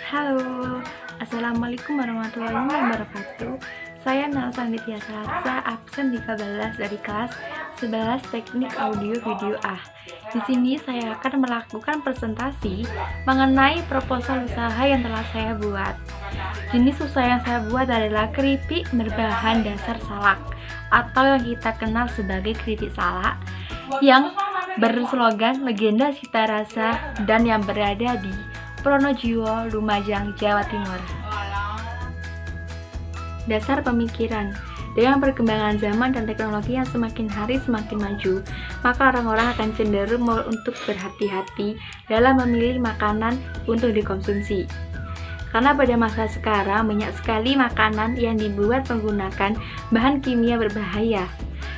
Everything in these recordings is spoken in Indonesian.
Halo, Assalamualaikum warahmatullahi wabarakatuh. Saya Nelsa Nitya Sarsa, absen 13 dari kelas 11 Teknik Audio Video A. Di sini saya akan melakukan presentasi mengenai proposal usaha yang telah saya buat. Jenis usaha yang saya buat adalah keripik berbahan dasar salak atau yang kita kenal sebagai keripik salak yang berslogan legenda cita rasa dan yang berada di Pronojiwo, Lumajang, Jawa Timur. Dasar pemikiran. Dengan perkembangan zaman dan teknologi yang semakin hari semakin maju, maka orang-orang akan cenderung untuk berhati-hati dalam memilih makanan untuk dikonsumsi. Karena pada masa sekarang banyak sekali makanan yang dibuat menggunakan bahan kimia berbahaya.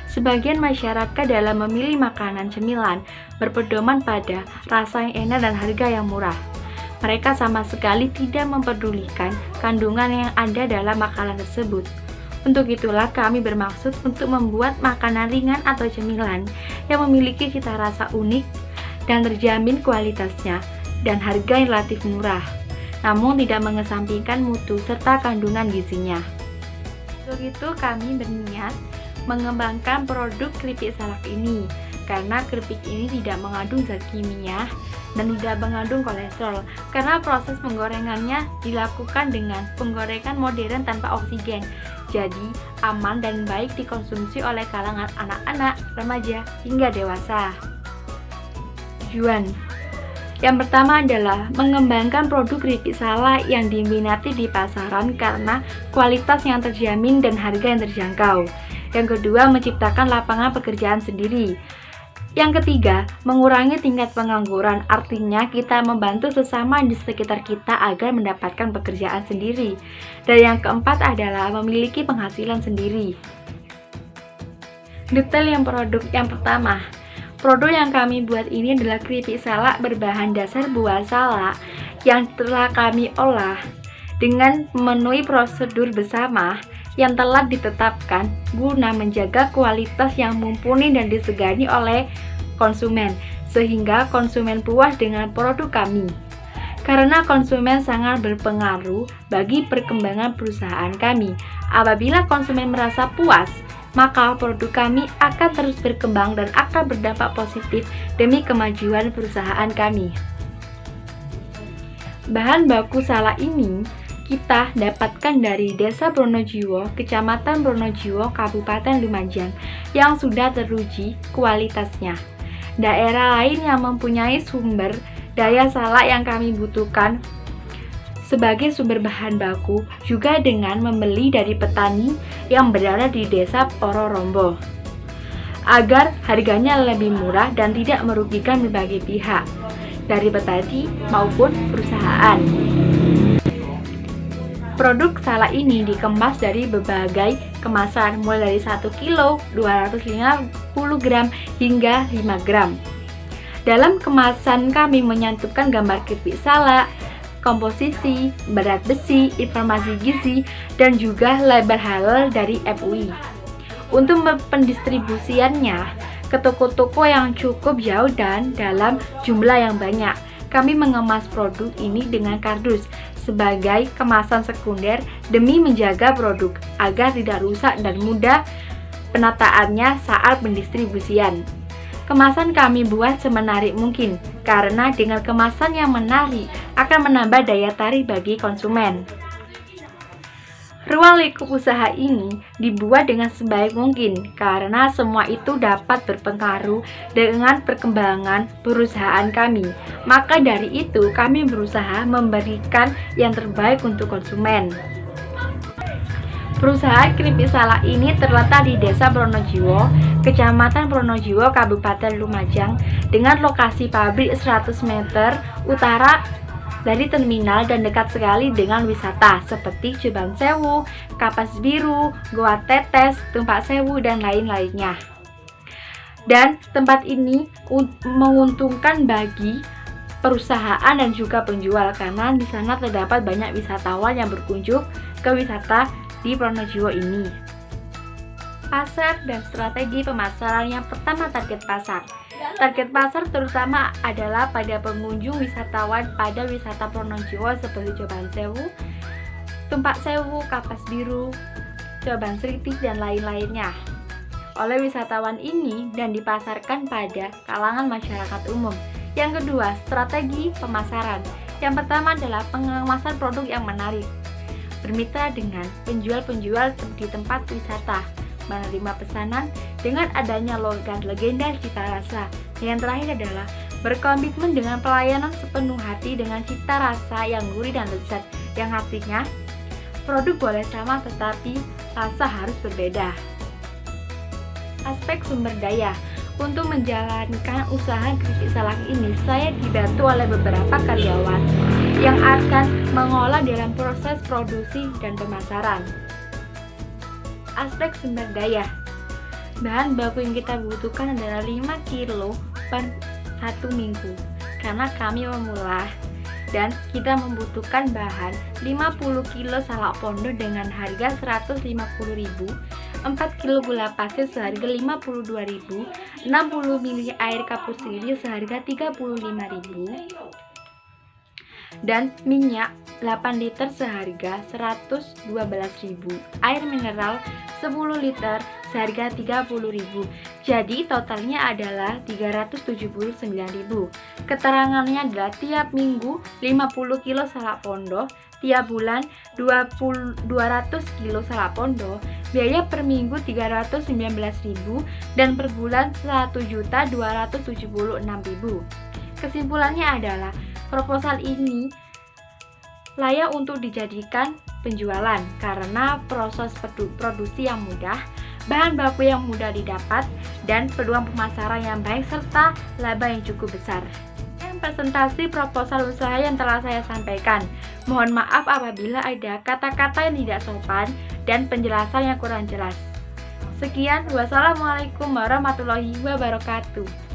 Sebagian masyarakat dalam memilih makanan cemilan berpedoman pada rasa yang enak dan harga yang murah. Mereka sama sekali tidak mempedulikan kandungan yang ada dalam makanan tersebut. Untuk itulah kami bermaksud untuk membuat makanan ringan atau cemilan yang memiliki cita rasa unik dan terjamin kualitasnya dan harga yang relatif murah, namun tidak mengesampingkan mutu serta kandungan gizinya. Untuk itu kami berniat mengembangkan produk keripik salak ini karena keripik ini tidak mengandung zat kimia dan tidak mengandung kolesterol karena proses penggorengannya dilakukan dengan penggorengan modern tanpa oksigen, jadi aman dan baik dikonsumsi oleh kalangan anak-anak, remaja, hingga dewasa. Tujuan yang pertama adalah mengembangkan produk keripik salak yang diminati di pasaran karena kualitas yang terjamin dan harga yang terjangkau. Yang kedua, menciptakan lapangan pekerjaan sendiri. Yang ketiga, mengurangi tingkat pengangguran, artinya kita membantu sesama di sekitar kita agar mendapatkan pekerjaan sendiri. Dan yang keempat adalah memiliki penghasilan sendiri. Detail yang produk yang pertama. Produk yang kami buat ini adalah keripik salak berbahan dasar buah salak yang telah kami olah dengan memenuhi prosedur bersama yang telah ditetapkan guna menjaga kualitas yang mumpuni dan disegani oleh konsumen, sehingga konsumen puas dengan produk kami. Karena konsumen sangat berpengaruh bagi perkembangan perusahaan kami. Apabila konsumen merasa puas, maka produk kami akan terus berkembang dan akan berdampak positif demi kemajuan perusahaan kami. Bahan baku salak ini kita dapatkan dari Desa Pronojiwo, Kecamatan Pronojiwo, Kabupaten Lumajang, yang sudah teruji kualitasnya. Daerah lain yang mempunyai sumber daya salak yang kami butuhkan sebagai sumber bahan baku juga dengan membeli dari petani yang berada di Desa Pororombo, agar harganya lebih murah dan tidak merugikan berbagai pihak, dari petani maupun perusahaan. Produk salak ini dikemas dari berbagai kemasan, mulai dari 1 kilo, 250 gram, hingga 5 gram. Dalam kemasan kami menyantumkan gambar keripik salak, komposisi, berat besi, informasi gizi, dan juga label halal dari MUI. Untuk pendistribusiannya ke toko-toko yang cukup jauh dan dalam jumlah yang banyak, kami mengemas produk ini dengan kardus sebagai kemasan sekunder demi menjaga produk agar tidak rusak dan mudah penataannya saat pendistribusian. Kemasan kami buat semenarik mungkin karena dengan kemasan yang menarik akan menambah daya tarik bagi konsumen. Ruang lingkup usaha ini dibuat dengan sebaik mungkin karena semua itu dapat berpengaruh dengan perkembangan perusahaan kami. Maka dari itu kami berusaha memberikan yang terbaik untuk konsumen. Perusahaan keripik salak ini terletak di Desa Pronojiwo, Kecamatan Pronojiwo, Kabupaten Lumajang, dengan lokasi pabrik 100 meter utara dari terminal dan dekat sekali dengan wisata seperti Jeban Sewu, Kapas Biru, Goa Tetes, Tumpak Sewu, dan lain-lainnya. Dan tempat ini menguntungkan bagi perusahaan dan juga penjual karena di sana terdapat banyak wisatawan yang berkunjung ke wisata di Pronojiwo ini. Pasar dan strategi pemasaran. Yang pertama, target pasar. Target pasar terutama adalah pada pengunjung wisatawan pada wisata Pronojiwo seperti Coban Sewu, Tumpak Sewu, Kapas Biru, Coban Sriti, dan lain-lainnya oleh wisatawan ini dan dipasarkan pada kalangan masyarakat umum. Yang kedua, strategi pemasaran. Yang pertama adalah pengemasan produk yang menarik. Bermitra dengan penjual-penjual di tempat wisata, menerima pesanan dengan adanya logat legenda cita rasa. Yang terakhir adalah berkomitmen dengan pelayanan sepenuh hati dengan cita rasa yang gurih dan lezat, yang artinya produk boleh sama tetapi rasa harus berbeda. Aspek sumber daya. Untuk menjalankan usaha keripik salak ini, saya dibantu oleh beberapa karyawan yang akan mengolah dalam proses produksi dan pemasaran. Aspek sumber daya. Bahan baku yang kita butuhkan adalah 5 kilo per 1 minggu karena kami memulai dan kita membutuhkan bahan 50 kilo salak pondok dengan harga 150.000, 4 kilo gula pasir seharga 52.000, 60 ml air kapur sirih seharga 35.000, dan minyak 8 liter seharga 112.000, air mineral 10 liter seharga 30.000. Jadi totalnya adalah 379.000. Keterangannya adalah tiap minggu 50 kilo salak pondok, tiap bulan 200 kilo salak pondok, biaya per minggu 319.000 dan per bulan 1.276.000. Kesimpulannya adalah proposal ini layak untuk dijadikan penjualan karena proses produksi yang mudah, bahan baku yang mudah didapat, dan peluang pemasaran yang baik serta laba yang cukup besar. Dan presentasi proposal usaha yang telah saya sampaikan. Mohon maaf apabila ada kata-kata yang tidak sopan dan penjelasan yang kurang jelas. Sekian, wassalamualaikum warahmatullahi wabarakatuh.